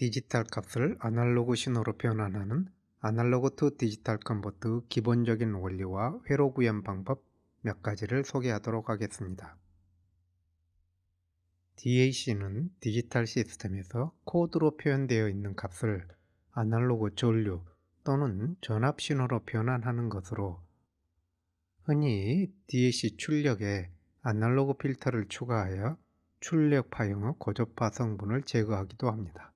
디지털 값을 아날로그 신호로 변환하는 아날로그 투 디지털 컨버트 기본적인 원리와 회로 구현 방법 몇 가지를 소개하도록 하겠습니다. DAC는 디지털 시스템에서 코드로 표현되어 있는 값을 아날로그 전류 또는 전압 신호로 변환하는 것으로, 흔히 DAC 출력에 아날로그 필터를 추가하여 출력 파형의 고저파 성분을 제거하기도 합니다.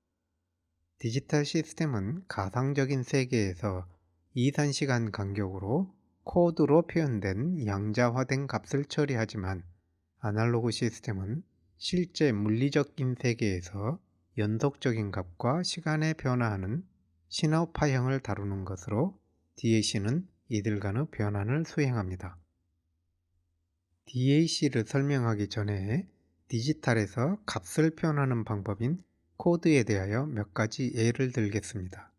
디지털 시스템은 가상적인 세계에서 이산시간 간격으로 코드로 표현된 양자화된 값을 처리하지만, 아날로그 시스템은 실제 물리적인 세계에서 연속적인 값과 시간에 변화하는 신호 파형을 다루는 것으로 DAC는 이들 간의 변환을 수행합니다. DAC를 설명하기 전에 디지털에서 값을 표현하는 방법인 코드에 대하여 몇 가지 예를 들겠습니다.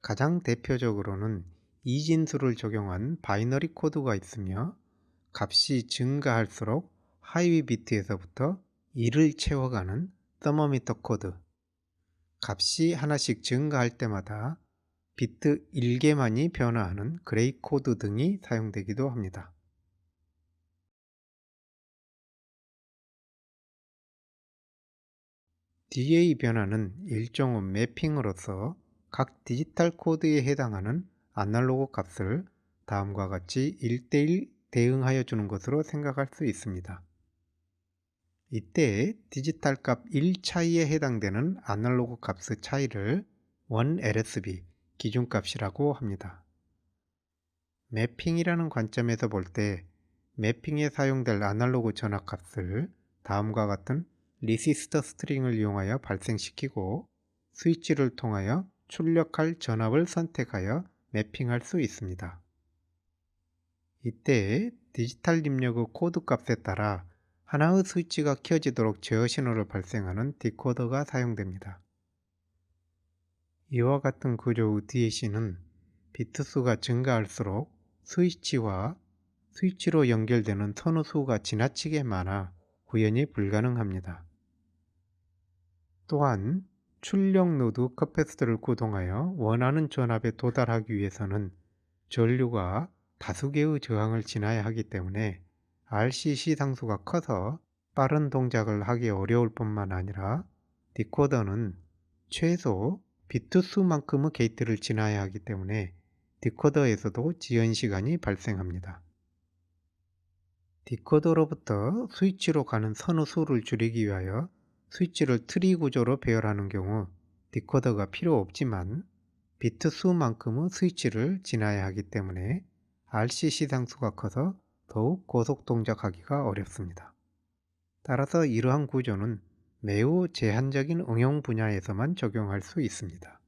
가장 대표적으로는 이진수를 적용한 바이너리 코드가 있으며, 값이 증가할수록 하위 비트에서부터 1을 채워가는 서머미터 코드, 값이 하나씩 증가할 때마다 비트 1개만이 변화하는 그레이 코드 등이 사용되기도 합니다. DA 변화는 일종의 매핑으로서 각 디지털 코드에 해당하는 아날로그 값을 다음과 같이 1대1 대응하여 주는 것으로 생각할 수 있습니다. 이때 디지털 값 1 차이에 해당되는 아날로그 값의 차이를 1LSB 기준값이라고 합니다. 매핑이라는 관점에서 볼 때 매핑에 사용될 아날로그 전압값을 다음과 같은 리시스터 스트링을 이용하여 발생시키고, 스위치를 통하여 출력할 전압을 선택하여 매핑할 수 있습니다. 이때 디지털 입력의 코드 값에 따라 하나의 스위치가 켜지도록 제어 신호를 발생하는 디코더가 사용됩니다. 이와 같은 구조의 DAC는 비트 수가 증가할수록 스위치와 스위치로 연결되는 선의 수가 지나치게 많아 구현이 불가능합니다. 또한 출력 노드 커패시터를 구동하여 원하는 전압에 도달하기 위해서는 전류가 다수 개의 저항을 지나야 하기 때문에 RCC 상수가 커서 빠른 동작을 하기 어려울 뿐만 아니라, 디코더는 최소 비트 수만큼의 게이트를 지나야 하기 때문에 디코더에서도 지연 시간이 발생합니다. 디코더로부터 스위치로 가는 선의 수를 줄이기 위하여 스위치를 트리 구조로 배열하는 경우 디코더가 필요 없지만, 비트 수만큼의 스위치를 지나야 하기 때문에 RCC 상수가 커서 더욱 고속 동작하기가 어렵습니다. 따라서 이러한 구조는 매우 제한적인 응용 분야에서만 적용할 수 있습니다.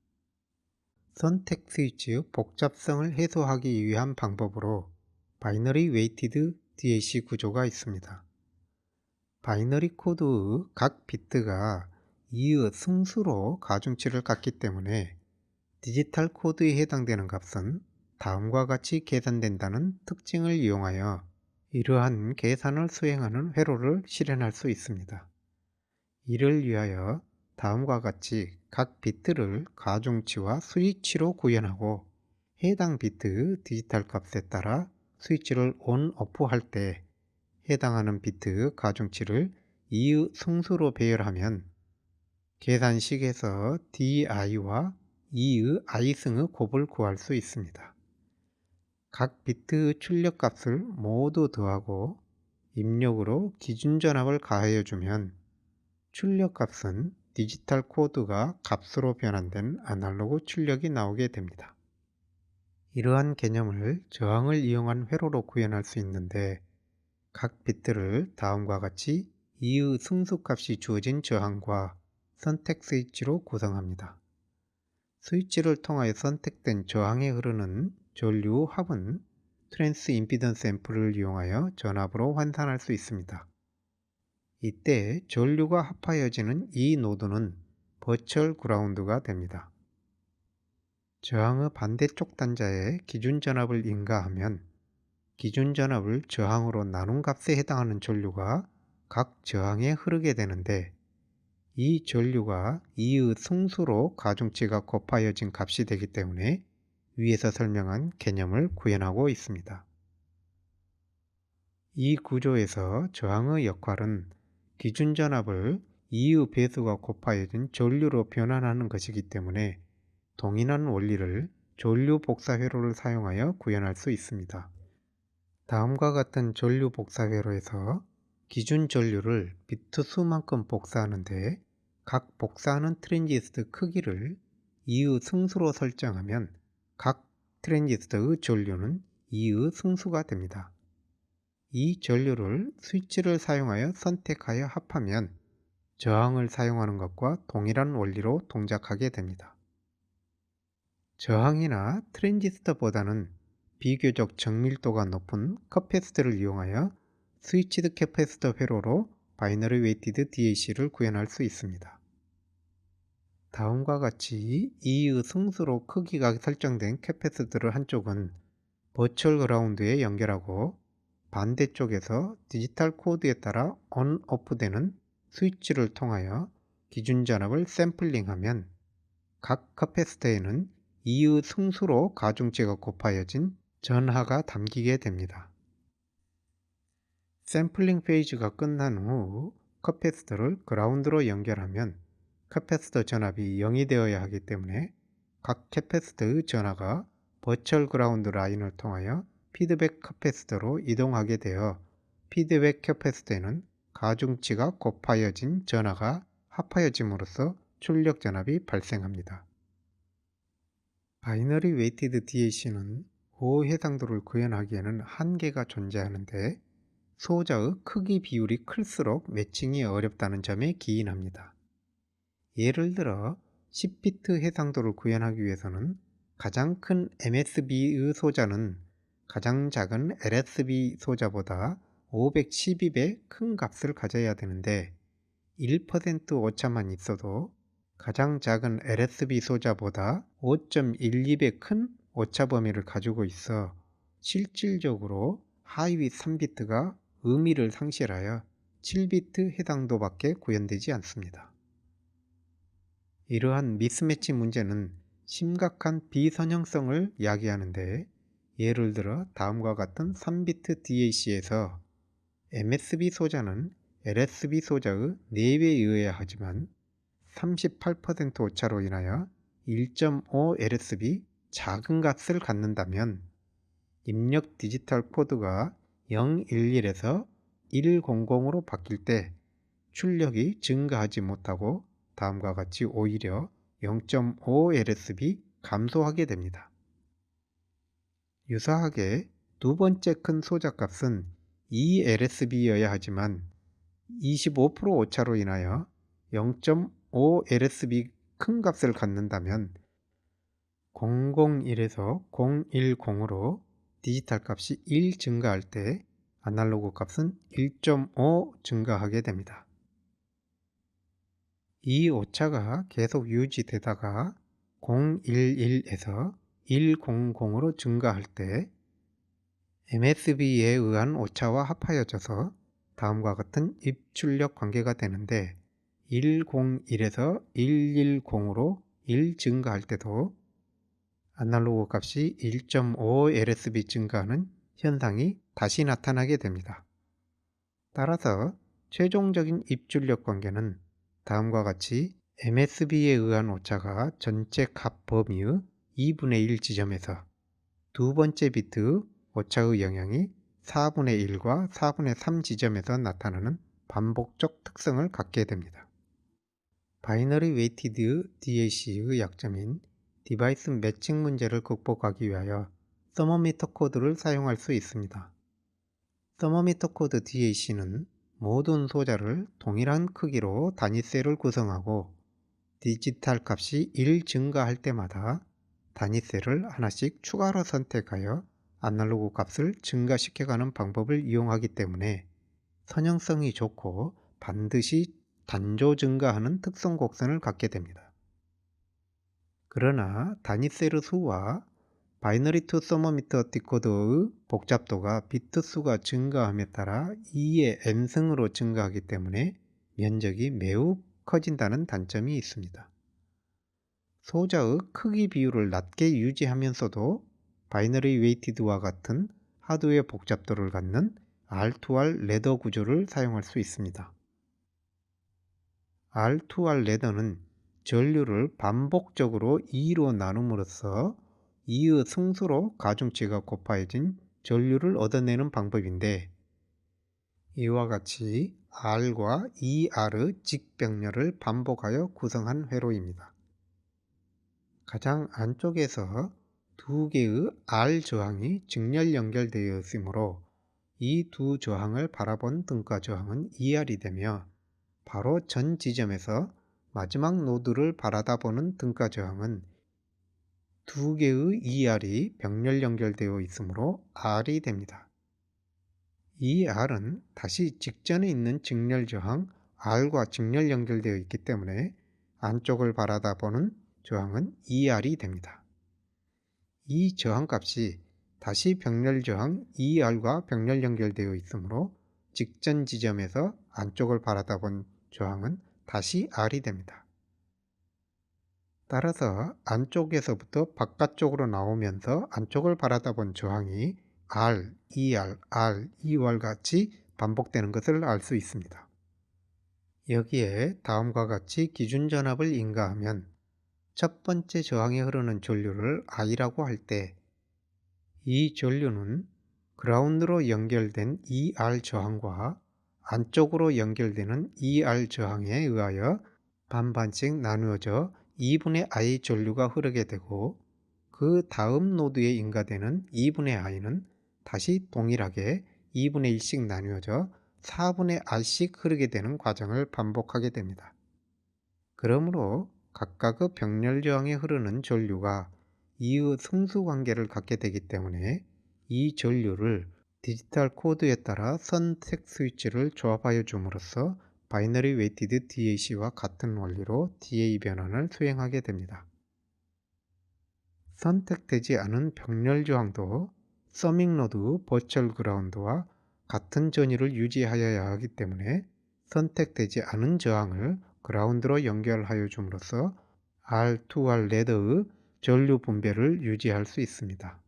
선택 스위치의 복잡성을 해소하기 위한 방법으로 바이너리 웨이티드 DAC 구조가 있습니다. 바이너리 코드의 각 비트가 2의 승수로 가중치를 갖기 때문에 디지털 코드에 해당되는 값은 다음과 같이 계산된다는 특징을 이용하여 이러한 계산을 수행하는 회로를 실현할 수 있습니다. 이를 위하여 다음과 같이 각 비트를 가중치와 스위치로 구현하고, 해당 비트 디지털 값에 따라 스위치를 온, 오프 할 때 해당하는 비트 가중치를 2의 승수로 배열하면 계산식에서 DI와 2의 i승의 곱을 구할 수 있습니다. 각 비트의 출력값을 모두 더하고 입력으로 기준 전압을 가하여 주면 출력값은 디지털 코드가 값으로 변환된 아날로그 출력이 나오게 됩니다. 이러한 개념을 저항을 이용한 회로로 구현할 수 있는데, 각 비트를 다음과 같이 2의 승수값이 주어진 저항과 선택 스위치로 구성합니다. 스위치를 통하여 선택된 저항에 흐르는 전류 합은 트랜스 임피던스 앰프를 이용하여 전압으로 환산할 수 있습니다. 이때 전류가 합하여지는 이 노드는 버추얼 그라운드가 됩니다. 저항의 반대쪽 단자에 기준 전압을 인가하면 기준 전압을 저항으로 나눈 값에 해당하는 전류가 각 저항에 흐르게 되는데, 이 전류가 이의 승수로 가중치가 곱하여진 값이 되기 때문에 위에서 설명한 개념을 구현하고 있습니다. 이 구조에서 저항의 역할은 기준 전압을 이의 배수가 곱하여진 전류로 변환하는 것이기 때문에 동일한 원리를 전류 복사 회로를 사용하여 구현할 수 있습니다. 다음과 같은 전류 복사 회로에서 기준 전류를 비트 수만큼 복사하는데 각 복사하는 트랜지스터 크기를 이의 승수로 설정하면 각 트랜지스터의 전류는 이의 승수가 됩니다. 이 전류를 스위치를 사용하여 선택하여 합하면 저항을 사용하는 것과 동일한 원리로 동작하게 됩니다. 저항이나 트랜지스터보다는 비교적 정밀도가 높은 커패시터를 이용하여 스위치드 캐패시터 회로로 바이너리 웨이티드 DAC를 구현할 수 있습니다. 다음과 같이 이의 승수로 크기가 설정된 캐패시터를 한쪽은 버추얼 그라운드에 연결하고 반대쪽에서 디지털 코드에 따라 ON, OFF 되는 스위치를 통하여 기준 전압을 샘플링하면 각 캐패시터에는 이의 승수로 가중치가 곱하여진 전하가 담기게 됩니다. 샘플링 페이지가 끝난 후 캐패시터를 그라운드로 연결하면 캐패시터 전압이 0이 되어야 하기 때문에 각 캐패시터의 전하가 버추얼 그라운드 라인을 통하여 피드백 캐패시터로 이동하게 되어 피드백 캐패시터에는 가중치가 곱하여진 전하가 합하여짐으로써 출력 전압이 발생합니다. 바이너리 웨이티드 DAC는 고해상도를 구현하기에는 한계가 존재하는데 소자의 크기 비율이 클수록 매칭이 어렵다는 점에 기인합니다. 예를 들어 10비트 해상도를 구현하기 위해서는 가장 큰 MSB의 소자는 가장 작은 LSB 소자보다 512배 큰 값을 가져야 되는데 1% 오차만 있어도 가장 작은 LSB 소자보다 5.12배 큰 오차 범위를 가지고 있어 실질적으로 하위 3비트가 의미를 상실하여 7비트 해상도밖에 구현되지 않습니다. 이러한 미스매치 문제는 심각한 비선형성을 야기하는데 예를 들어 다음과 같은 3비트 DAC에서 MSB 소자는 LSB 소자의 4배에 의해야 하지만 38% 오차로 인하여 1.5 LSB 작은 값을 갖는다면 입력 디지털 코드가 011에서 100으로 바뀔 때 출력이 증가하지 못하고 다음과 같이 오히려 0.5 LSB 감소하게 됩니다. 유사하게 두 번째 큰 소자값은 2 LSB여야 하지만 25% 오차로 인하여 0.5 LSB 큰 값을 갖는다면 001에서 010으로 디지털 값이 1 증가할 때 아날로그 값은 1.5 증가하게 됩니다. 이 오차가 계속 유지되다가 011에서 100으로 증가할 때 MSB에 의한 오차와 합하여져서 다음과 같은 입출력 관계가 되는데 101에서 110으로 1 증가할 때도 아날로그 값이 1.5 LSB 증가하는 현상이 다시 나타나게 됩니다. 따라서 최종적인 입출력 관계는 다음과 같이 MSB에 의한 오차가 전체 값 범위의 2분의 1 지점에서 두 번째 비트의 오차의 영향이 4분의 1과 4분의 3 지점에서 나타나는 반복적 특성을 갖게 됩니다. 바이너리 웨이티드 DAC의 약점인 디바이스 매칭 문제를 극복하기 위하여 서머미터 코드를 사용할 수 있습니다. 서머미터 코드 DAC는 모든 소자를 동일한 크기로 단위셀을 구성하고 디지털 값이 1 증가할 때마다 단위셀을 하나씩 추가로 선택하여 아날로그 값을 증가시켜가는 방법을 이용하기 때문에 선형성이 좋고 반드시 단조 증가하는 특성 곡선을 갖게 됩니다. 그러나 단위셀의 수와 바이너리 투 서머미터 디코더의 복잡도가 비트 수가 증가함에 따라 2의 n승으로 증가하기 때문에 면적이 매우 커진다는 단점이 있습니다. 소자의 크기 비율을 낮게 유지하면서도 바이너리 웨이티드와 같은 하드웨어 복잡도를 갖는 R2R 레더 구조를 사용할 수 있습니다. R2R 레더는 전류를 반복적으로 2로 나눔으로써 2의 승수로 가중치가 곱하여진 전류를 얻어내는 방법인데, 이와 같이 R과 2R의 직병렬을 반복하여 구성한 회로입니다. 가장 안쪽에서 두 개의 R 저항이 직렬 연결되어 있으므로 이 두 저항을 바라본 등가 저항은 2R이 되며, 바로 전 지점에서 마지막 노드를 바라다보는 등가 저항은 두 개의 2R이 병렬 연결되어 있으므로 R이 됩니다. 이 R은 다시 직전에 있는 직렬 저항 R과 직렬 연결되어 있기 때문에 안쪽을 바라다보는 저항은 2R이 됩니다. 이 저항값이 다시 병렬 저항 2R과 병렬 연결되어 있으므로 직전 지점에서 안쪽을 바라다본 저항은 다시 R이 됩니다. 따라서 안쪽에서부터 바깥쪽으로 나오면서 안쪽을 바라다본 저항이 R, 2R, R, 2R 같이 반복되는 것을 알 수 있습니다. 여기에 다음과 같이 기준 전압을 인가하면 첫 번째 저항에 흐르는 전류를 I라고 할 때 이 전류는 그라운드로 연결된 2R 저항과 안쪽으로 연결되는 2R 저항에 의하여 반반씩 나누어져 2분의 I 전류가 흐르게 되고, 그 다음 노드에 인가되는 2분의 I는 다시 동일하게 2분의 1씩 나누어져 4분의 I씩 흐르게 되는 과정을 반복하게 됩니다. 그러므로 각각의 병렬 저항에 흐르는 전류가 이의 승수 관계를 갖게 되기 때문에 이 전류를 디지털 코드에 따라 선택 스위치를 조합하여 줌으로써 바이너리 웨이티드 DAC와 같은 원리로 DA 변환을 수행하게 됩니다. 선택되지 않은 병렬 저항도 서밍 노드 버추얼 그라운드와 같은 전위를 유지하여야 하기 때문에 선택되지 않은 저항을 그라운드로 연결하여 줌으로써 R2R 레더의 전류 분배를 유지할 수 있습니다.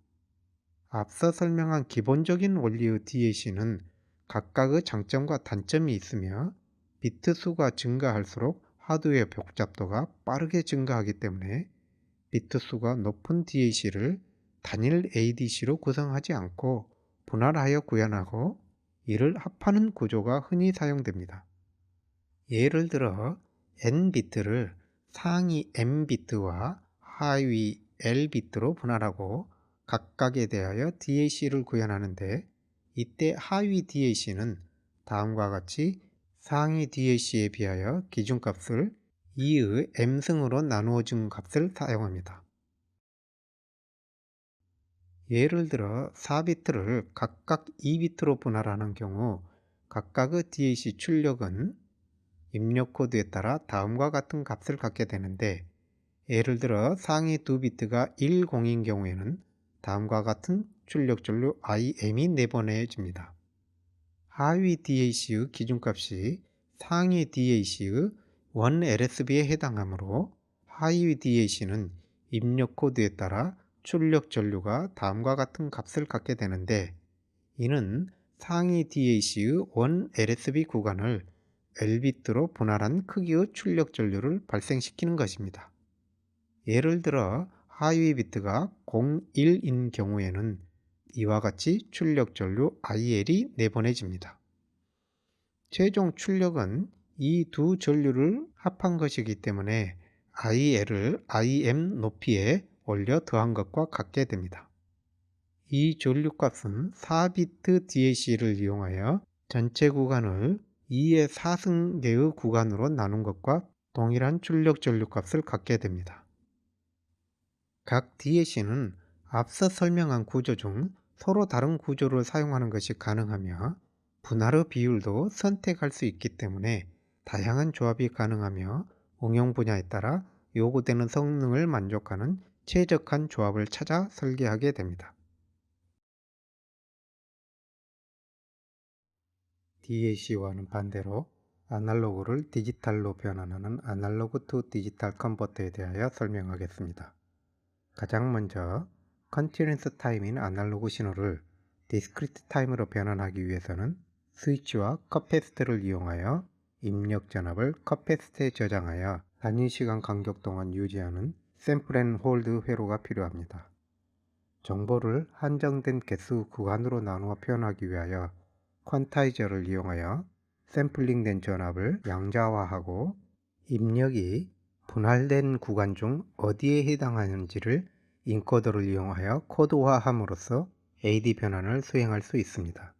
앞서 설명한 기본적인 원리의 DAC는 각각의 장점과 단점이 있으며 비트 수가 증가할수록 하드웨어 복잡도가 빠르게 증가하기 때문에 비트 수가 높은 DAC를 단일 ADC로 구성하지 않고 분할하여 구현하고 이를 합하는 구조가 흔히 사용됩니다. 예를 들어 N비트를 상위 M비트와 하위 L비트로 분할하고 각각에 대하여 DAC를 구현하는데, 이때 하위 DAC는 다음과 같이 상위 DAC에 비하여 기준값을 2의 M승으로 나누어준 값을 사용합니다. 예를 들어 4비트를 각각 2비트로 분할하는 경우 각각의 DAC 출력은 입력 코드에 따라 다음과 같은 값을 갖게 되는데, 예를 들어 상위 2비트가 10인 경우에는 다음과 같은 출력 전류 IM이 내보내집니다. 하위 DAC의 기준값이 상위 DAC의 1LSB에 해당하므로 하위 DAC는 입력 코드에 따라 출력 전류가 다음과 같은 값을 갖게 되는데, 이는 상위 DAC의 1LSB 구간을 L비트로 분할한 크기의 출력 전류를 발생시키는 것입니다. 예를 들어 하위 비트가 01인 경우에는 이와 같이 출력 전류 IL이 내보내집니다. 최종 출력은 이 두 전류를 합한 것이기 때문에 IL을 IM 높이에 올려 더한 것과 같게 됩니다. 이 전류값은 4비트 DAC를 이용하여 전체 구간을 2의 4승계의 구간으로 나눈 것과 동일한 출력 전류값을 갖게 됩니다. 각 DAC는 앞서 설명한 구조 중 서로 다른 구조를 사용하는 것이 가능하며 분할의 비율도 선택할 수 있기 때문에 다양한 조합이 가능하며 응용 분야에 따라 요구되는 성능을 만족하는 최적한 조합을 찾아 설계하게 됩니다. DAC와는 반대로 아날로그를 디지털로 변환하는 아날로그 투 디지털 컨버터에 대하여 설명하겠습니다. 가장 먼저 컨티뉴어스 타임인 아날로그 신호를 디스크리트 타임으로 변환하기 위해서는 스위치와 커패시터를 이용하여 입력 전압을 커패시터에 저장하여 단위시간 간격 동안 유지하는 샘플 앤 홀드 회로가 필요합니다. 정보를 한정된 개수 구간으로 나누어 표현하기 위하여 퀀타이저를 이용하여 샘플링된 전압을 양자화하고 입력이 분할된 구간 중 어디에 해당하는지를 인코더를 이용하여 코드화함으로써 AD 변환을 수행할 수 있습니다.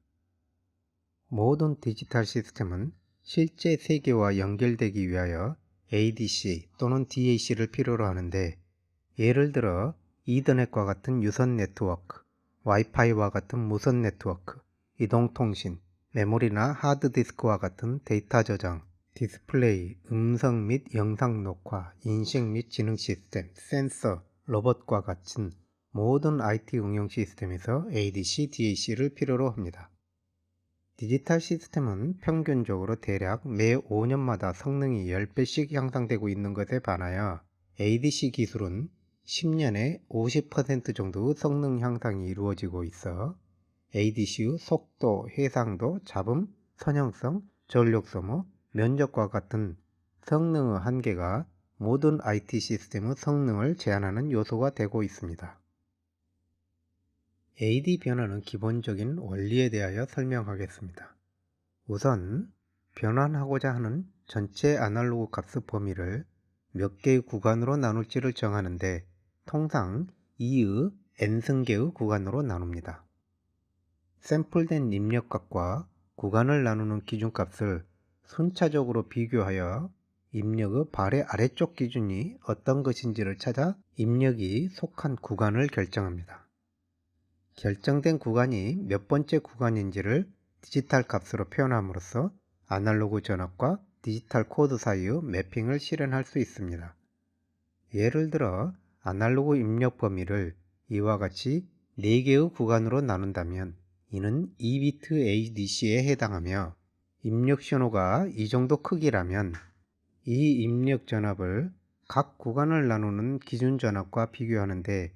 모든 디지털 시스템은 실제 세계와 연결되기 위하여 ADC 또는 DAC를 필요로 하는데, 예를 들어 이더넷과 같은 유선 네트워크, 와이파이와 같은 무선 네트워크, 이동통신, 메모리나 하드디스크와 같은 데이터 저장, 디스플레이, 음성 및 영상 녹화, 인식 및 지능 시스템, 센서, 로봇과 같은 모든 IT 응용 시스템에서 ADC, DAC를 필요로 합니다. 디지털 시스템은 평균적으로 대략 매 5년마다 성능이 10배씩 향상되고 있는 것에 반하여 ADC 기술은 10년에 50% 정도의 성능 향상이 이루어지고 있어 ADC의 속도, 해상도, 잡음, 선형성, 전력 소모, 면적과 같은 성능의 한계가 모든 IT 시스템의 성능을 제한하는 요소가 되고 있습니다. AD 변환의 기본적인 원리에 대하여 설명하겠습니다. 우선 변환하고자 하는 전체 아날로그 값의 범위를 몇 개의 구간으로 나눌지를 정하는데 통상 2의 n승계의 구간으로 나눕니다. 샘플된 입력값과 구간을 나누는 기준값을 순차적으로 비교하여 입력의 발의 아래쪽 기준이 어떤 것인지를 찾아 입력이 속한 구간을 결정합니다. 결정된 구간이 몇 번째 구간인지를 디지털 값으로 표현함으로써 아날로그 전압과 디지털 코드 사이의 매핑을 실현할 수 있습니다. 예를 들어 아날로그 입력 범위를 이와 같이 4개의 구간으로 나눈다면 이는 2비트 ADC에 해당하며, 입력 신호가 이 정도 크기라면 이 입력 전압을 각 구간을 나누는 기준 전압과 비교하는데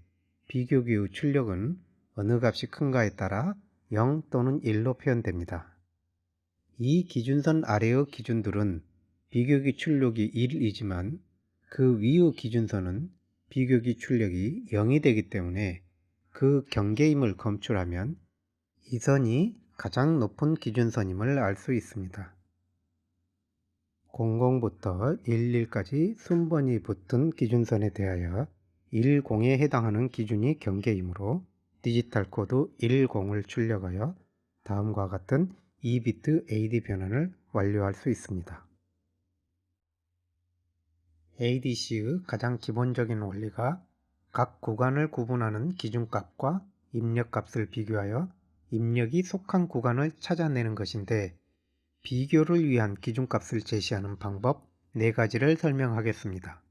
비교기의 출력은 어느 값이 큰가에 따라 0 또는 1로 표현됩니다. 이 기준선 아래의 기준들은 비교기 출력이 1이지만 그 위의 기준선은 비교기 출력이 0이 되기 때문에 그 경계임을 검출하면 이 선이 가장 높은 기준선임을 알 수 있습니다. 00부터 11까지 순번이 붙은 기준선에 대하여 10에 해당하는 기준이 경계이므로 디지털 코드 10을 출력하여 다음과 같은 2비트 AD 변환을 완료할 수 있습니다. ADC의 가장 기본적인 원리가 각 구간을 구분하는 기준값과 입력값을 비교하여 입력이 속한 구간을 찾아내는 것인데, 비교를 위한 기준값을 제시하는 방법 4가지를 설명하겠습니다.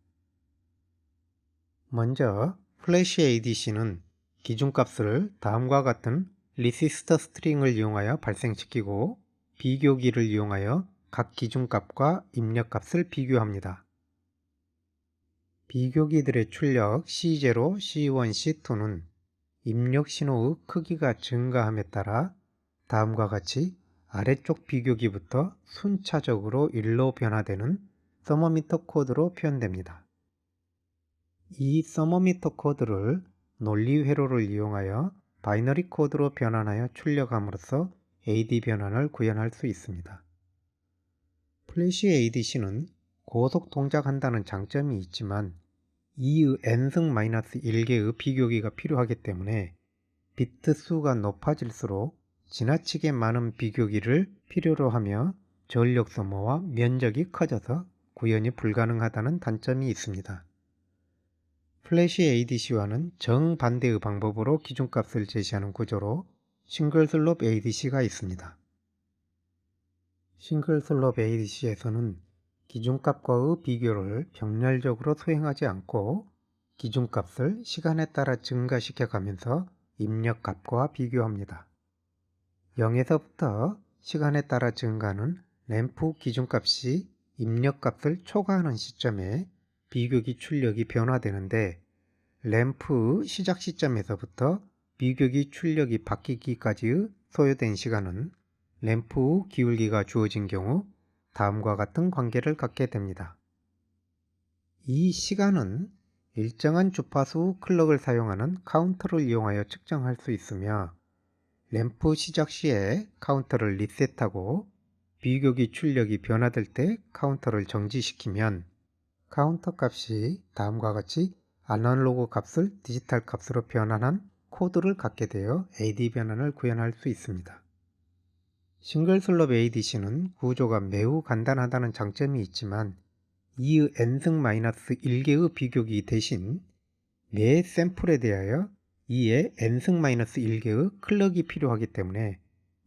먼저 플래시 ADC는 기준값을 다음과 같은 리시스터 스트링을 이용하여 발생시키고 비교기를 이용하여 각 기준값과 입력값을 비교합니다. 비교기들의 출력 C0, C1, C2는 입력 신호의 크기가 증가함에 따라 다음과 같이 아래쪽 비교기부터 순차적으로 1로 변화되는 서머미터 코드로 표현됩니다. 이 서머미터 코드를 논리 회로를 이용하여 바이너리 코드로 변환하여 출력함으로써 AD 변환을 구현할 수 있습니다. 플래시 ADC는 고속 동작한다는 장점이 있지만 2의 n승 마이너스 1개의 비교기가 필요하기 때문에 비트 수가 높아질수록 지나치게 많은 비교기를 필요로 하며 전력 소모와 면적이 커져서 구현이 불가능하다는 단점이 있습니다. 플래시 ADC와는 정반대의 방법으로 기준값을 제시하는 구조로 싱글 슬롭 ADC가 있습니다. 싱글 슬롭 ADC에서는 기준값과의 비교를 병렬적으로 수행하지 않고 기준값을 시간에 따라 증가시켜 가면서 입력값과 비교합니다. 0에서부터 시간에 따라 증가하는 램프 기준값이 입력값을 초과하는 시점에 비교기 출력이 변화되는데 램프 시작 시점에서부터 비교기 출력이 바뀌기까지의 소요된 시간은 램프 기울기가 주어진 경우 다음과 같은 관계를 갖게 됩니다. 이 시간은 일정한 주파수 클럭을 사용하는 카운터를 이용하여 측정할 수 있으며 램프 시작 시에 카운터를 리셋하고 비교기 출력이 변화될 때 카운터를 정지시키면 카운터 값이 다음과 같이 아날로그 값을 디지털 값으로 변환한 코드를 갖게 되어 AD 변환을 구현할 수 있습니다. 싱글 슬롭 ADC는 구조가 매우 간단하다는 장점이 있지만 2의 n승 마이너스 1개의 비교기 대신 매 샘플에 대하여 2의 n승 마이너스 1개의 클럭이 필요하기 때문에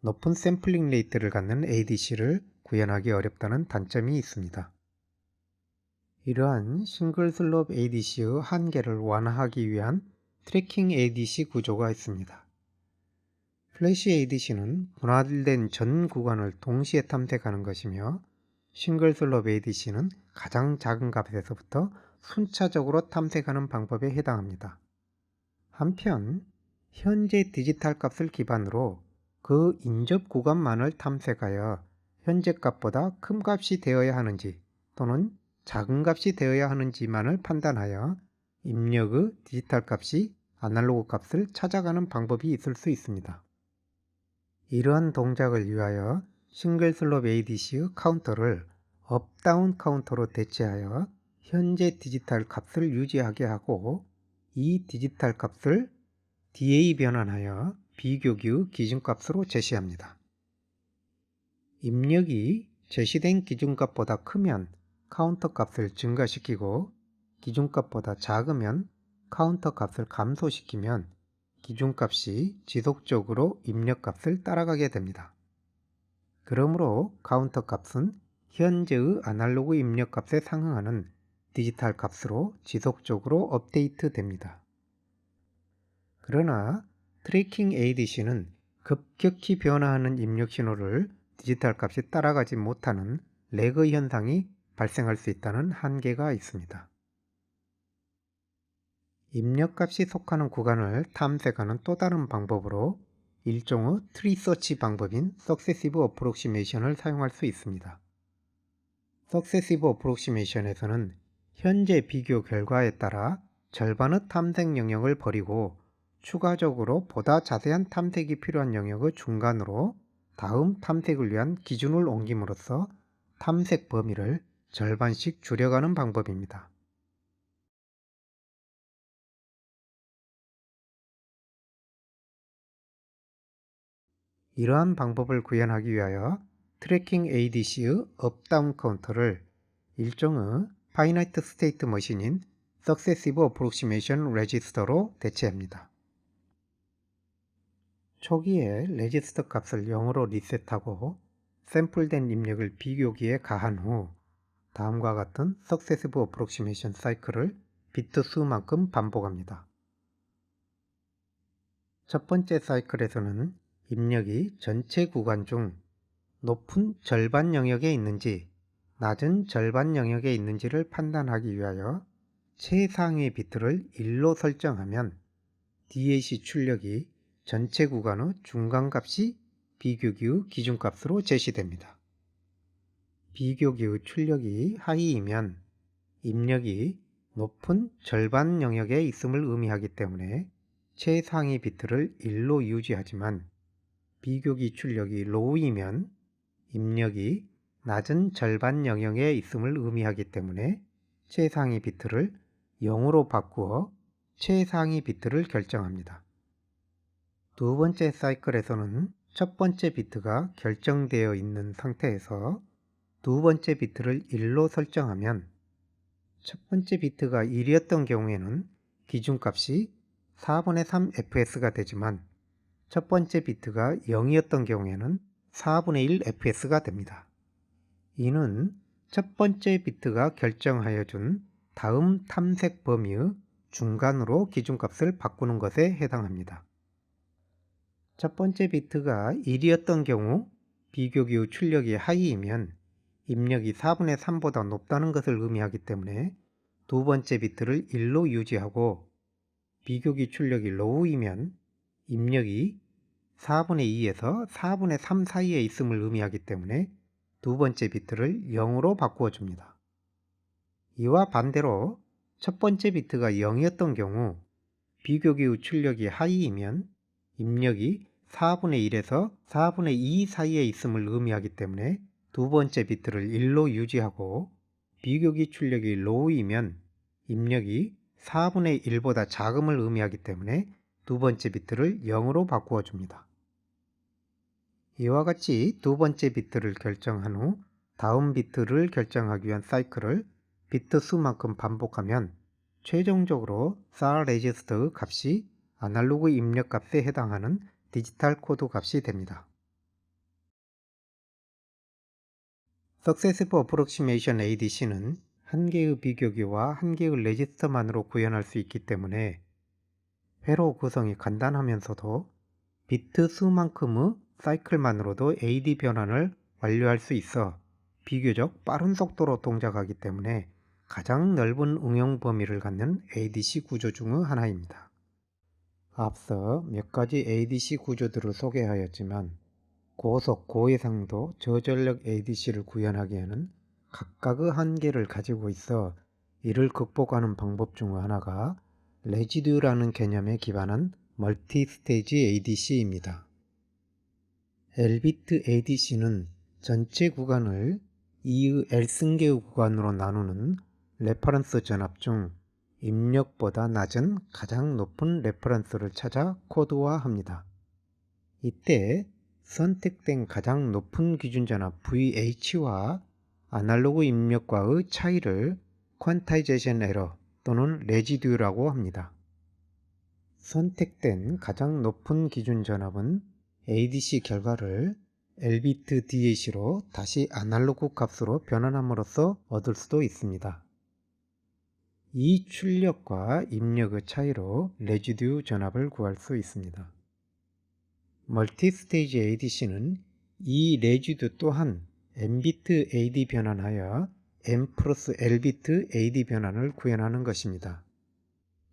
높은 샘플링 레이트를 갖는 ADC를 구현하기 어렵다는 단점이 있습니다. 이러한 싱글 슬롭 ADC의 한계를 완화하기 위한 트래킹 ADC 구조가 있습니다. 플래시 ADC는 분할된 전 구간을 동시에 탐색하는 것이며 싱글 슬롭 ADC는 가장 작은 값에서부터 순차적으로 탐색하는 방법에 해당합니다. 한편 현재 디지털 값을 기반으로 그 인접 구간만을 탐색하여 현재 값보다 큰 값이 되어야 하는지 또는 작은 값이 되어야 하는지만을 판단하여 입력의 디지털 값이 아날로그 값을 찾아가는 방법이 있을 수 있습니다. 이러한 동작을 위하여 싱글 슬롭 ADC의 카운터를 업다운 카운터로 대체하여 현재 디지털 값을 유지하게 하고 이 디지털 값을 DA 변환하여 비교기의 기준값으로 제시합니다. 입력이 제시된 기준값보다 크면 카운터 값을 증가시키고 기준값보다 작으면 카운터 값을 감소시키면 기준값이 지속적으로 입력값을 따라가게 됩니다. 그러므로 카운터 값은 현재의 아날로그 입력값에 상응하는 디지털 값으로 지속적으로 업데이트 됩니다. 그러나 트래킹 ADC는 급격히 변화하는 입력 신호를 디지털 값이 따라가지 못하는 래그 현상이 발생할 수 있다는 한계가 있습니다. 입력값이 속하는 구간을 탐색하는 또 다른 방법으로 일종의 트리 서치 방법인 Successive Approximation을 사용할 수 있습니다. Successive Approximation에서는 현재 비교 결과에 따라 절반의 탐색 영역을 버리고 추가적으로 보다 자세한 탐색이 필요한 영역의 중간으로 다음 탐색을 위한 기준을 옮김으로써 탐색 범위를 절반씩 줄여가는 방법입니다. 이러한 방법을 구현하기 위하여 트래킹 ADC의 업다운 카운터를 일종의 파이나이트 스테이트 머신인 Successive Approximation Register로 대체합니다. 초기에 레지스터 값을 0으로 리셋하고 샘플된 입력을 비교기에 가한 후 다음과 같은 Successive Approximation 사이클을 비트 수만큼 반복합니다. 첫 번째 사이클에서는 입력이 전체 구간 중 높은 절반 영역에 있는지 낮은 절반 영역에 있는지를 판단하기 위하여 최상위 비트를 1로 설정하면 DAC 출력이 전체 구간의 중간값이 비교기의 기준값으로 제시됩니다. 비교기의 출력이 하이이면 입력이 높은 절반 영역에 있음을 의미하기 때문에 최상위 비트를 1로 유지하지만 비교기 출력이 로우이면 입력이 낮은 절반 영역에 있음을 의미하기 때문에 최상위 비트를 0으로 바꾸어 최상위 비트를 결정합니다. 두 번째 사이클에서는 첫 번째 비트가 결정되어 있는 상태에서 두 번째 비트를 1로 설정하면 첫 번째 비트가 1이었던 경우에는 기준값이 4분의 3 fs가 되지만 첫 번째 비트가 0이었던 경우에는 4분의 1 fs가 됩니다. 이는 첫 번째 비트가 결정하여 준 다음 탐색 범위의 중간으로 기준값을 바꾸는 것에 해당합니다. 첫 번째 비트가 1이었던 경우 비교기의 출력이 하이이면 입력이 4분의 3보다 높다는 것을 의미하기 때문에 두 번째 비트를 1로 유지하고, 비교기 출력이 로우이면 입력이 4분의 2에서 4분의 3 사이에 있음을 의미하기 때문에 두 번째 비트를 0으로 바꾸어 줍니다. 이와 반대로 첫 번째 비트가 0이었던 경우 비교기의 출력이 하이이면 입력이 4분의 1에서 4분의 2 사이에 있음을 의미하기 때문에 두 번째 비트를 1로 유지하고, 비교기 출력이 로우이면 입력이 4분의 1보다 작음을 의미하기 때문에 두 번째 비트를 0으로 바꾸어 줍니다. 이와 같이 두 번째 비트를 결정한 후 다음 비트를 결정하기 위한 사이클을 비트 수만큼 반복하면 최종적으로 SAR 레지스터의 값이 아날로그 입력 값에 해당하는 디지털 코드 값이 됩니다. Successive Approximation ADC는 한 개의 비교기와 한 개의 레지스터만으로 구현할 수 있기 때문에 회로 구성이 간단하면서도 비트 수만큼의 사이클만으로도 AD 변환을 완료할 수 있어 비교적 빠른 속도로 동작하기 때문에 가장 넓은 응용 범위를 갖는 ADC 구조 중의 하나입니다. 앞서 몇 가지 ADC 구조들을 소개하였지만 고속 고해상도 저전력 ADC를 구현하기에는 각각의 한계를 가지고 있어 이를 극복하는 방법 중 하나가 레지듀라는 개념에 기반한 멀티스테이지 ADC입니다. L비트 ADC는 전체 구간을 2의 L승계의 구간으로 나누는 레퍼런스 전압 중 입력보다 낮은 가장 높은 레퍼런스를 찾아 코드화합니다. 이때 선택된 가장 높은 기준 전압 VH와 아날로그 입력과의 차이를 퀀타이제이션 에러 또는 레지듀라고 합니다. 선택된 가장 높은 기준 전압은 ADC 결과를 L비트 DAC로 다시 아날로그 값으로 변환함으로써 얻을 수도 있습니다. 이 출력과 입력의 차이로 레지듀 전압을 구할 수 있습니다. 멀티스테이지 ADC는 이 레지듀 또한 N비트 AD 변환하여 N 플러스 L비트 AD 변환을 구현하는 것입니다.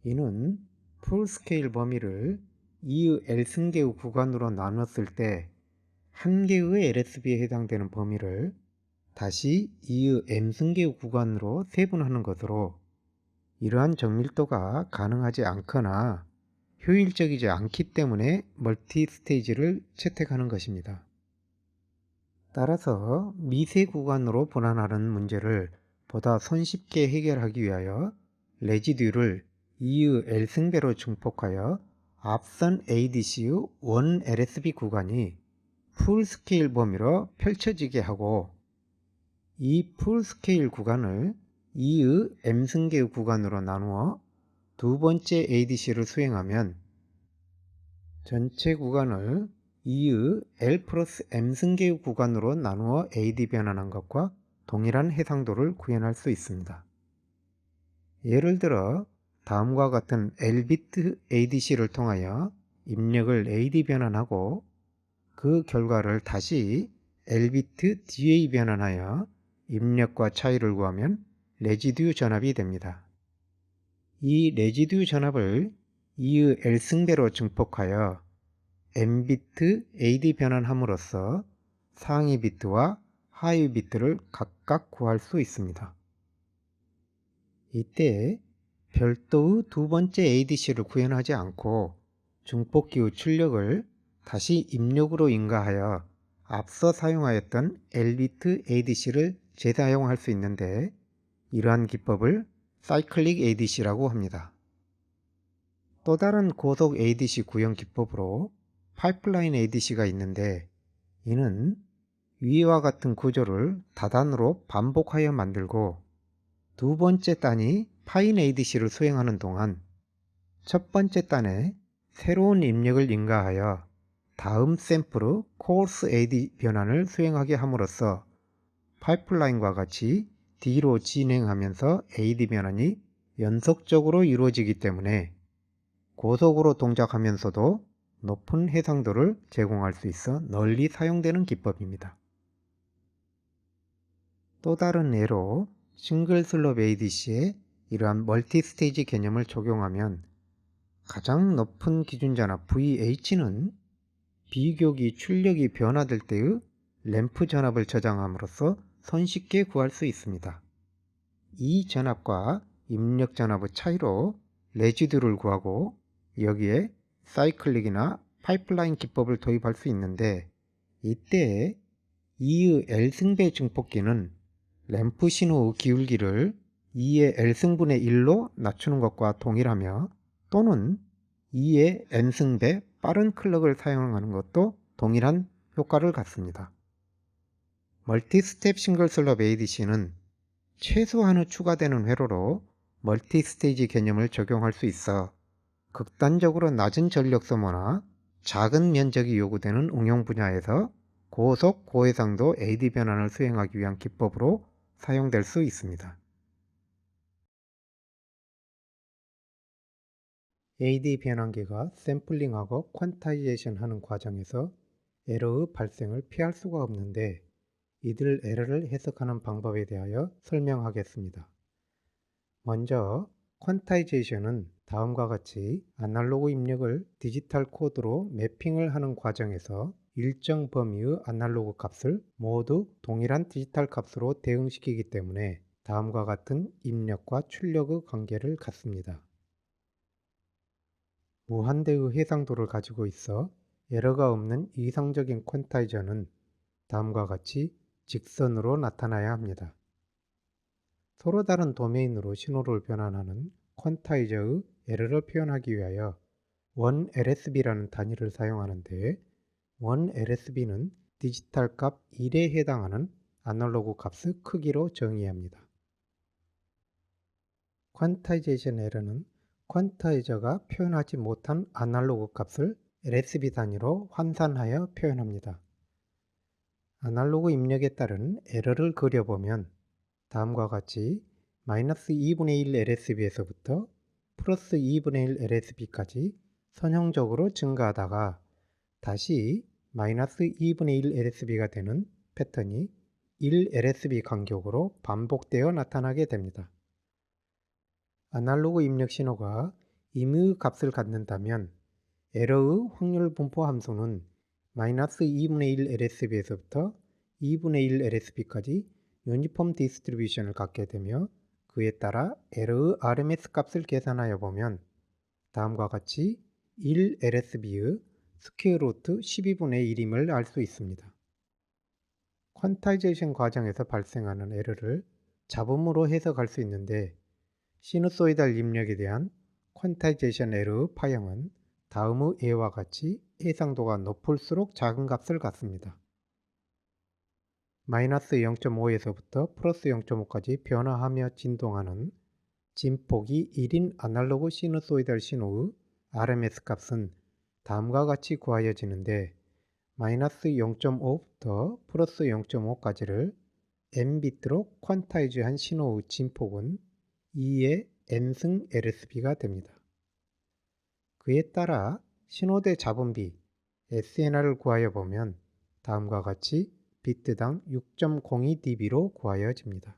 이는 풀스케일 범위를 2의 L승계의 구간으로 나눴을 때 한 개의 LSB에 해당되는 범위를 다시 2의 M승계의 구간으로 세분하는 것으로 이러한 정밀도가 가능하지 않거나 효율적이지 않기 때문에 멀티스테이지를 채택하는 것입니다. 따라서 미세 구간으로 분할하는 문제를 보다 손쉽게 해결하기 위하여 레지듀를 2의 L승배로 증폭하여 앞선 ADC의 원 LSB 구간이 풀스케일 범위로 펼쳐지게 하고, 이 풀스케일 구간을 2의 M승계의 구간으로 나누어 두 번째 ADC를 수행하면 전체 구간을 2의 L 플러스 M승계의 구간으로 나누어 AD 변환한 것과 동일한 해상도를 구현할 수 있습니다. 예를 들어 다음과 같은 L비트 ADC를 통하여 입력을 AD 변환하고 그 결과를 다시 L비트 DA 변환하여 입력과 차이를 구하면 레지듀 전압이 됩니다. 이 레지듀 전압을 2의 L승배로 증폭하여 N비트 AD 변환함으로써 상위 비트와 하위 비트를 각각 구할 수 있습니다. 이때 별도의 두 번째 ADC를 구현하지 않고 증폭기의 출력을 다시 입력으로 인가하여 앞서 사용하였던 L비트 ADC를 재사용할 수 있는데, 이러한 기법을 사이클릭 ADC라고 합니다. 또 다른 고속 ADC 구현 기법으로 파이프라인 ADC가 있는데, 이는 위와 같은 구조를 다단으로 반복하여 만들고 두 번째 단이 파인 ADC를 수행하는 동안 첫 번째 단에 새로운 입력을 인가하여 다음 샘플의 코어스 AD 변환을 수행하게 함으로써 파이프라인과 같이 D로 진행하면서 AD 변환이 연속적으로 이루어지기 때문에 고속으로 동작하면서도 높은 해상도를 제공할 수 있어 널리 사용되는 기법입니다. 또 다른 예로 싱글 슬롭 ADC에 이러한 멀티스테이지 개념을 적용하면 가장 높은 기준전압 VH는 비교기 출력이 변화될 때의 램프 전압을 저장함으로써 손쉽게 구할 수 있습니다. 이 전압과 입력 전압의 차이로 레지두를 구하고 여기에 사이클릭이나 파이프라인 기법을 도입할 수 있는데, 이때 E의 L승배 증폭기는 램프 신호의 기울기를 2의 L승분의 1로 낮추는 것과 동일하며, 또는 2의 N승배 빠른 클럭을 사용하는 것도 동일한 효과를 갖습니다. 멀티스텝 싱글 슬롭 ADC는 최소한의 추가되는 회로로 멀티스테이지 개념을 적용할 수 있어 극단적으로 낮은 전력 소모나 작은 면적이 요구되는 응용 분야에서 고속 고해상도 AD 변환을 수행하기 위한 기법으로 사용될 수 있습니다. AD 변환기가 샘플링하고 퀀타이제이션 하는 과정에서 에러의 발생을 피할 수가 없는데, 이들 에러를 해석하는 방법에 대하여 설명하겠습니다. 먼저 퀀타이제이션은 다음과 같이 아날로그 입력을 디지털 코드로 매핑을 하는 과정에서 일정 범위의 아날로그 값을 모두 동일한 디지털 값으로 대응시키기 때문에 다음과 같은 입력과 출력의 관계를 갖습니다. 무한대의 해상도를 가지고 있어 에러가 없는 이상적인 퀀타이저는 다음과 같이 직선으로 나타나야 합니다. 서로 다른 도메인으로 신호를 변환하는 퀀타이저의 에러를 표현하기 위하여 1LSB라는 단위를 사용하는데, 1LSB는 디지털 값 1에 해당하는 아날로그 값의 크기로 정의합니다. 퀀타이제이션 에러는 퀀타이저가 표현하지 못한 아날로그 값을 LSB 단위로 환산하여 표현합니다. 아날로그 입력에 따른 에러를 그려보면 다음과 같이 마이너스 2분의 1 LSB에서부터 플러스 2분의 1 LSB까지 선형적으로 증가하다가 다시 마이너스 2분의 1 LSB가 되는 패턴이 1 LSB 간격으로 반복되어 나타나게 됩니다. 아날로그 입력 신호가 임의의 값을 갖는다면 에러의 확률 분포 함수는 마이너스 2분의 1 LSB에서부터 2분의 1 LSB까지 유니폼 디스트리뷰션을 갖게 되며, 그에 따라 에러의 RMS 값을 계산하여 보면 다음과 같이 1 LSB의 스퀘어 루트 12분의 1임을 알 수 있습니다. 퀀타이제이션 과정에서 발생하는 에러를 잡음으로 해석할 수 있는데, 시누소이달 입력에 대한 퀀타이제이션 에러의 파형은 다음의 예와 같이 해상도가 높을수록 작은 값을 갖습니다. 마이너스 0.5에서부터 플러스 0.5까지 변화하며 진동하는 진폭이 1인 아날로그 시누소이달 신호의 RMS 값은 다음과 같이 구하여지는데, 마이너스 0.5부터 플러스 0.5까지를 n비트로 퀀타이즈한 신호의 진폭은 2의 n승 LSB가 됩니다. 그에 따라 신호대 잡음비 SNR을 구하여 보면 다음과 같이 비트당 6.02dB로 구하여집니다.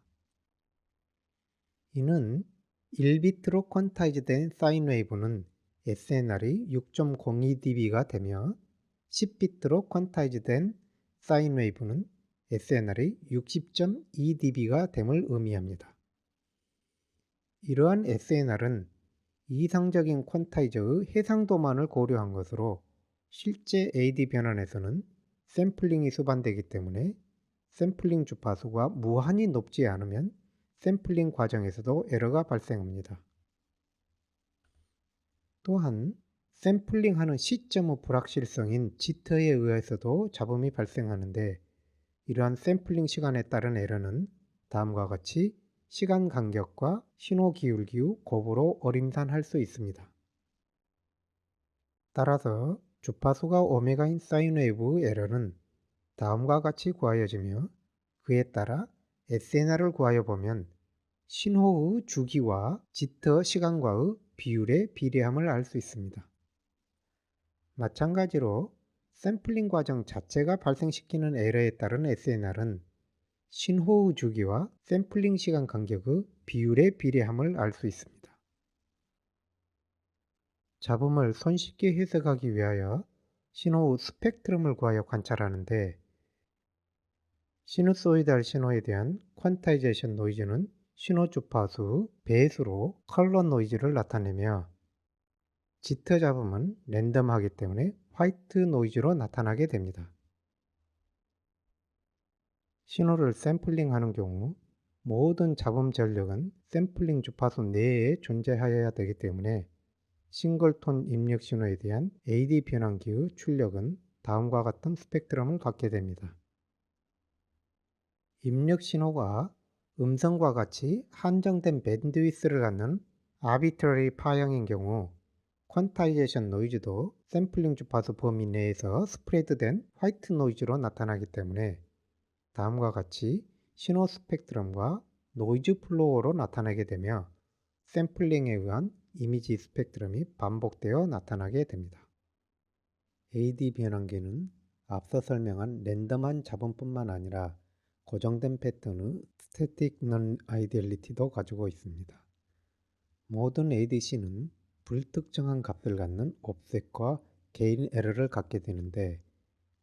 이는 1비트로 퀀타이즈된 사인웨이브는 SNR이 6.02dB가 되며 10비트로 퀀타이즈된 사인웨이브는 SNR이 60.2dB가 됨을 의미합니다. 이러한 SNR은 이상적인 퀀타이저의 해상도만을 고려한 것으로 실제 AD 변환에서는 샘플링이 수반되기 때문에 샘플링 주파수가 무한히 높지 않으면 샘플링 과정에서도 에러가 발생합니다. 또한 샘플링하는 시점의 불확실성인 지터에 의해서도 잡음이 발생하는데, 이러한 샘플링 시간에 따른 에러는 다음과 같이 시간 간격과 신호 기울기의 곱으로 어림산할 수 있습니다. 따라서 주파수가 오메가인 사인웨이브의 에러는 다음과 같이 구하여지며, 그에 따라 SNR을 구하여 보면 신호의 주기와 지터 시간과의 비율의 비례함을 알 수 있습니다. 마찬가지로 샘플링 과정 자체가 발생시키는 에러에 따른 SNR은 신호의 주기와 샘플링 시간 간격의 비율의 비례함을 알 수 있습니다. 잡음을 손쉽게 해석하기 위하여 신호의 스펙트럼을 구하여 관찰하는데, 시누소이달 신호에 대한 퀀타이제이션 노이즈는 신호 주파수 배수로 컬러 노이즈를 나타내며, 지터 잡음은 랜덤하기 때문에 화이트 노이즈로 나타나게 됩니다. 신호를 샘플링하는 경우 모든 잡음 전력은 샘플링 주파수 내에 존재하여야 되기 때문에 싱글톤 입력 신호에 대한 AD 변환기의 출력은 다음과 같은 스펙트럼을 갖게 됩니다. 입력 신호가 음성과 같이 한정된 밴드위스를 갖는 아비트러리 파형인 경우 퀀타이제이션 노이즈도 샘플링 주파수 범위 내에서 스프레드된 화이트 노이즈로 나타나기 때문에 다음과 같이 신호 스펙트럼과 노이즈 플로어로 나타나게 되며 샘플링에 의한 이미지 스펙트럼이 반복되어 나타나게 됩니다. AD 변환기는 앞서 설명한 랜덤한 잡음뿐만 아니라 고정된 패턴의 스태틱 non 아이디얼리티도 가지고 있습니다. 모든 ADC는 불특정한 값을 갖는 옵셋과 게인 에러를 갖게 되는데,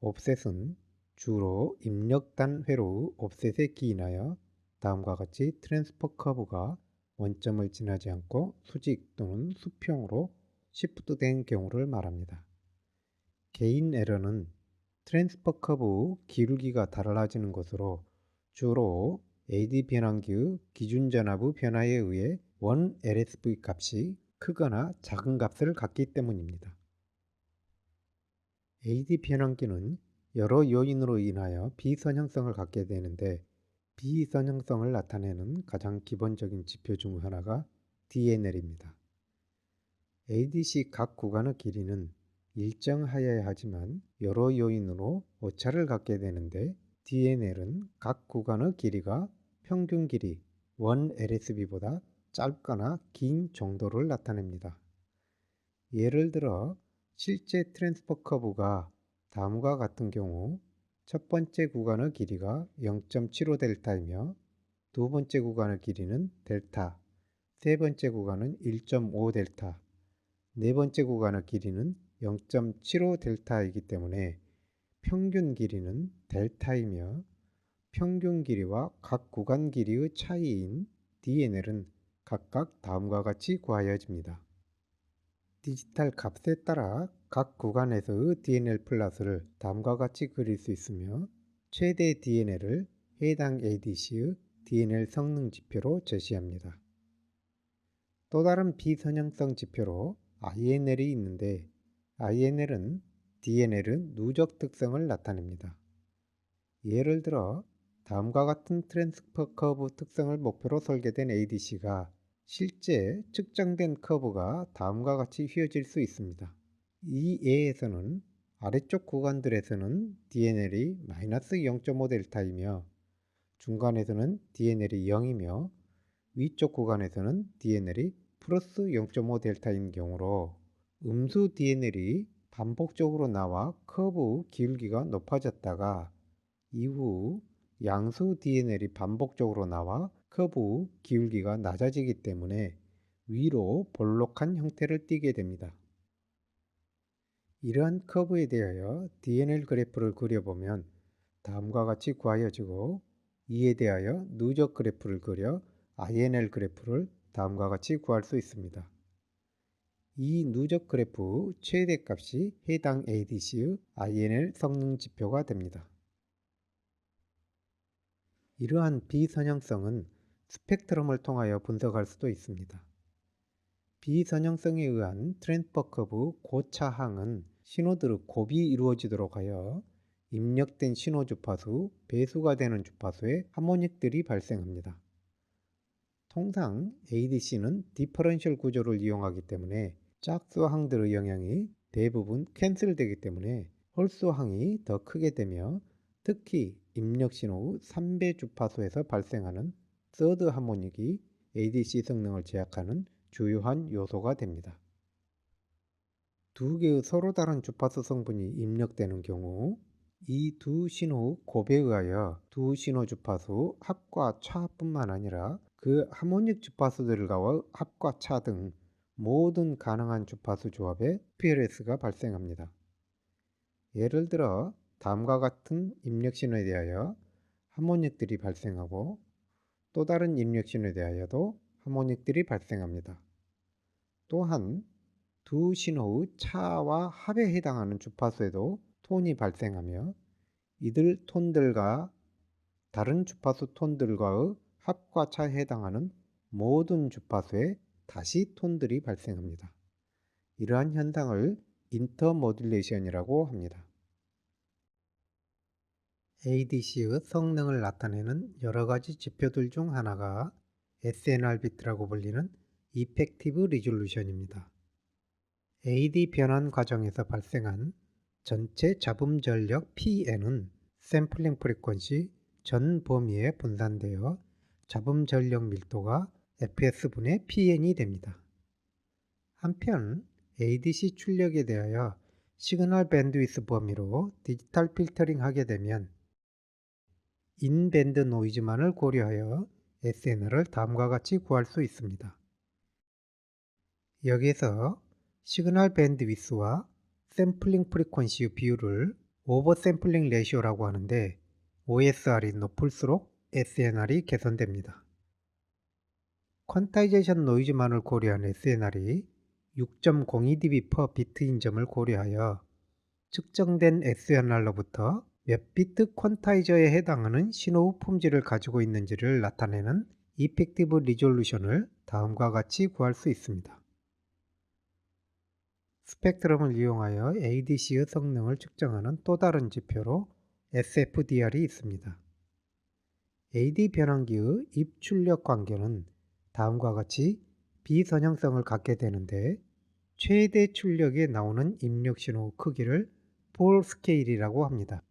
옵셋은 주로 입력단 회로의 옵셋에 기인하여 다음과 같이 트랜스퍼 커브가 원점을 지나지 않고 수직 또는 수평으로 시프트된 경우를 말합니다. 게인 에러는 트랜스퍼 커브의 기울기가 달라지는 것으로 주로 AD 변환기의 기준 전압의 변화에 의해 원 LSV 값이 크거나 작은 값을 갖기 때문입니다. AD 변환기는 여러 요인으로 인하여 비선형성을 갖게 되는데, 비선형성을 나타내는 가장 기본적인 지표 중 하나가 DNL입니다. ADC 각 구간의 길이는 일정하여야 하지만 여러 요인으로 오차를 갖게 되는데, DNL은 각 구간의 길이가 평균 길이 1LSB보다 짧거나 긴 정도를 나타냅니다. 예를 들어 실제 트랜스퍼 커브가 다음과 같은 경우 첫 번째 구간의 길이가 0.75델타이며 두 번째 구간의 길이는 델타, 세 번째 구간은 1.5델타, 네 번째 구간의 길이는 0.75델타이기 때문에 평균 길이는 델타이며, 평균 길이와 각 구간 길이의 차이인 DNL은 각각 다음과 같이 구하여집니다. 디지털 값에 따라 각 구간에서의 DNL 플롯을 다음과 같이 그릴 수 있으며, 최대 DNL을 해당 ADC의 DNL 성능 지표로 제시합니다. 또 다른 비선형성 지표로 INL이 있는데, INL은 DNL의 누적 특성을 나타냅니다. 예를 들어 다음과 같은 트랜스퍼 커브 특성을 목표로 설계된 ADC가 실제 측정된 커브가 다음과 같이 휘어질 수 있습니다. 이 예에서는 아래쪽 구간들에서는 DNL이 마이너스 0.5델타이며 중간에서는 DNL이 0이며 위쪽 구간에서는 DNL이 플러스 0.5델타인 경우로 음수 DNL이 반복적으로 나와 커브 기울기가 높아졌다가 이후 양수 DNL이 반복적으로 나와 커브 기울기가 낮아지기 때문에 위로 볼록한 형태를 띠게 됩니다. 이러한 커브에 대하여 DNL 그래프를 그려보면 다음과 같이 구하여지고, 이에 대하여 누적 그래프를 그려 INL 그래프를 다음과 같이 구할 수 있습니다. 이 누적 그래프 최대값이 해당 ADC의 INL 성능 지표가 됩니다. 이러한 비선형성은 스펙트럼을 통하여 분석할 수도 있습니다. 비선형성에 의한 트랜스퍼 커브 고차항은 신호들의 곱이 이루어지도록 하여 입력된 신호 주파수, 배수가 되는 주파수에 하모닉들이 발생합니다. 통상 ADC는 디퍼런셜 구조를 이용하기 때문에 짝수항들의 영향이 대부분 캔슬되기 때문에 홀수항이 더 크게 되며, 특히 입력 신호의 3배 주파수에서 발생하는 서드 하모닉이 ADC 성능을 제약하는 주요한 요소가 됩니다. 두 개의 서로 다른 주파수 성분이 입력되는 경우 이 두 신호 곱에 의하여 두 신호 주파수 합과 차뿐만 아니라 그 하모닉 주파수들과의 합과 차 등 모든 가능한 주파수 조합에 PLS가 발생합니다. 예를 들어 다음과 같은 입력 신호에 대하여 하모닉들이 발생하고 또 다른 입력 신호에 대하여도 하모닉들이 발생합니다. 또한 두 신호의 차와 합에 해당하는 주파수에도 톤이 발생하며 이들 톤들과 다른 주파수 톤들과의 합과 차에 해당하는 모든 주파수에 다시 톤들이 발생합니다. 이러한 현상을 인터모듈레이션이라고 합니다. ADC의 성능을 나타내는 여러 가지 지표들 중 하나가 SNR 비트라고 불리는 이펙티브 리졸루션입니다. AD 변환 과정에서 발생한 전체 잡음 전력 PN은 샘플링 프리퀀시 전 범위에 분산되어 잡음 전력 밀도가 FS분의 PN이 됩니다. 한편 ADC 출력에 대하여 시그널 밴드위스 범위로 디지털 필터링 하게 되면 인밴드 노이즈만을 고려하여 SNR을 다음과 같이 구할 수 있습니다. 여기에서 시그널 밴드위스와 샘플링 프리퀀시의 비율을 오버샘플링 레시오라고 하는데 OSR이 높을수록 SNR이 개선됩니다. 퀀타이제이션 노이즈만을 고려한 SNR이 6.02dB per 비트인 점을 고려하여 측정된 SNR로부터 몇 비트 퀀타이저에 해당하는 신호의 품질을 가지고 있는지를 나타내는 이펙티브 리졸루션을 다음과 같이 구할 수 있습니다. 스펙트럼을 이용하여 ADC의 성능을 측정하는 또 다른 지표로 SFDR이 있습니다. AD 변환기의 입출력 관계는 다음과 같이 비선형성을 갖게 되는데 최대 출력에 나오는 입력 신호 크기를 폴 스케일이라고 합니다.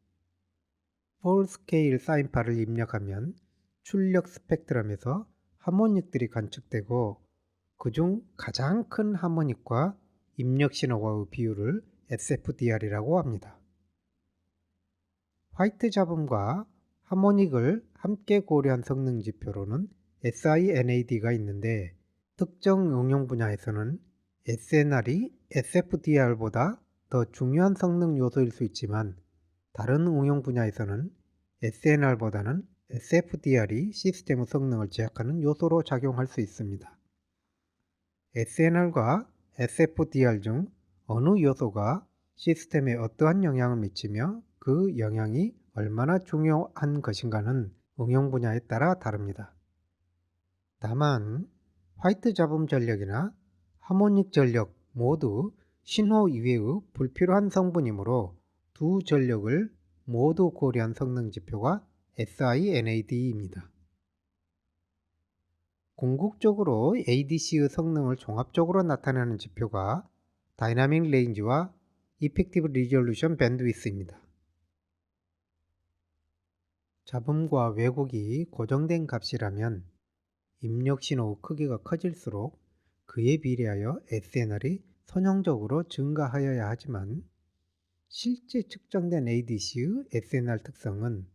폴 스케일 사인파를 입력하면 출력 스펙트럼에서 하모닉들이 관측되고 그중 가장 큰 하모닉과 입력 신호와의 비율을 SFDR이라고 합니다. 화이트 잡음과 하모닉을 함께 고려한 성능 지표로는 SINAD가 있는데 특정 응용 분야에서는 SNR이 SFDR보다 더 중요한 성능 요소일 수 있지만 다른 응용 분야에서는 SNR보다는 SFDR이 시스템의 성능을 제약하는 요소로 작용할 수 있습니다. SNR과 SFDR 중 어느 요소가 시스템에 어떠한 영향을 미치며 그 영향이 얼마나 중요한 것인가는 응용 분야에 따라 다릅니다. 다만 화이트 잡음 전력이나 하모닉 전력 모두 신호 이외의 불필요한 성분이므로 두 전력을 모두 고려한 성능 지표가 SINAD입니다. 궁극적으로 ADC의 성능을 종합적으로 나타내는 지표가 다이나믹 레인지와 이펙티브 리졸루션 밴드위스입니다. 잡음과 왜곡이 고정된 값이라면 입력 신호 크기가 커질수록 그에 비례하여 SNR이 선형적으로 증가하여야 하지만 실제 측정된 ADC의 SNR 특성은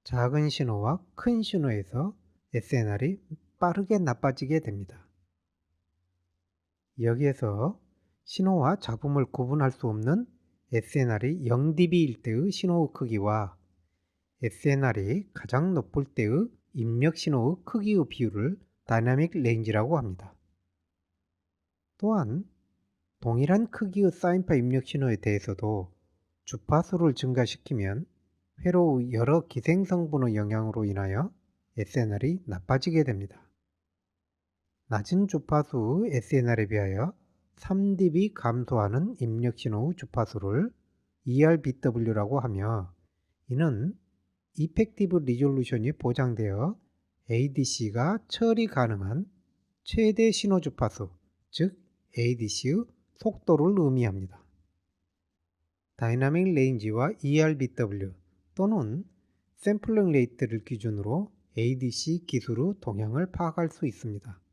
작은 신호와 큰 신호에서 SNR이 빠르게 나빠지게 됩니다. 여기에서 신호와 잡음을 구분할 수 없는 SNR이 0dB일 때의 신호의 크기와 SNR이 가장 높을 때의 입력 신호의 크기의 비율을 다이나믹 레인지라고 합니다. 또한 동일한 크기의 사인파 입력 신호에 대해서도 주파수를 증가시키면 회로의 여러 기생성분의 영향으로 인하여 SNR이 나빠지게 됩니다. 낮은 주파수의 SNR에 비하여 3dB 감소하는 입력 신호의 주파수를 ERBW라고 하며 이는 이펙티브 리졸루션이 보장되어 ADC가 처리 가능한 최대 신호 주파수, 즉 ADC의 속도를 의미합니다. 다이나믹 레인지와 ERBW 또는 샘플링 레이트를 기준으로 ADC 기술의 동향을 파악할 수 있습니다.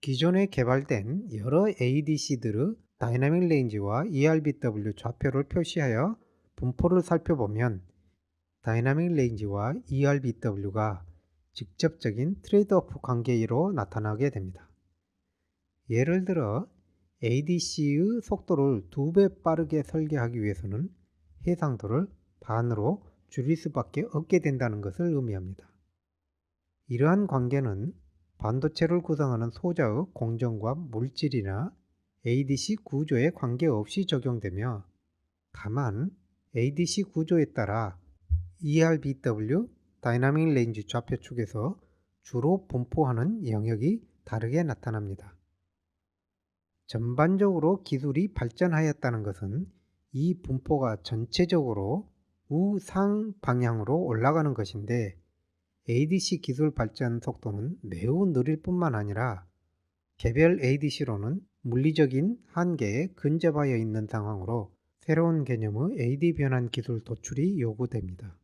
기존에 개발된 여러 ADC들의 다이나믹 레인지와 ERBW 좌표를 표시하여 분포를 살펴보면 다이나믹 레인지와 ERBW가 직접적인 트레이드오프 관계로 나타나게 됩니다. 예를 들어 ADC의 속도를 2배 빠르게 설계하기 위해서는 해상도를 반으로 줄일 수밖에 없게 된다는 것을 의미합니다. 이러한 관계는 반도체를 구성하는 소자의 공정과 물질이나 ADC 구조에 관계없이 적용되며, 다만 ADC 구조에 따라 ERBW 다이나믹 레인지 좌표축에서 주로 분포하는 영역이 다르게 나타납니다. 전반적으로 기술이 발전하였다는 것은 이 분포가 전체적으로 우상 방향으로 올라가는 것인데, ADC 기술 발전 속도는 매우 느릴 뿐만 아니라 개별 ADC로는 물리적인 한계에 근접하여 있는 상황으로 새로운 개념의 AD 변환 기술 도출이 요구됩니다.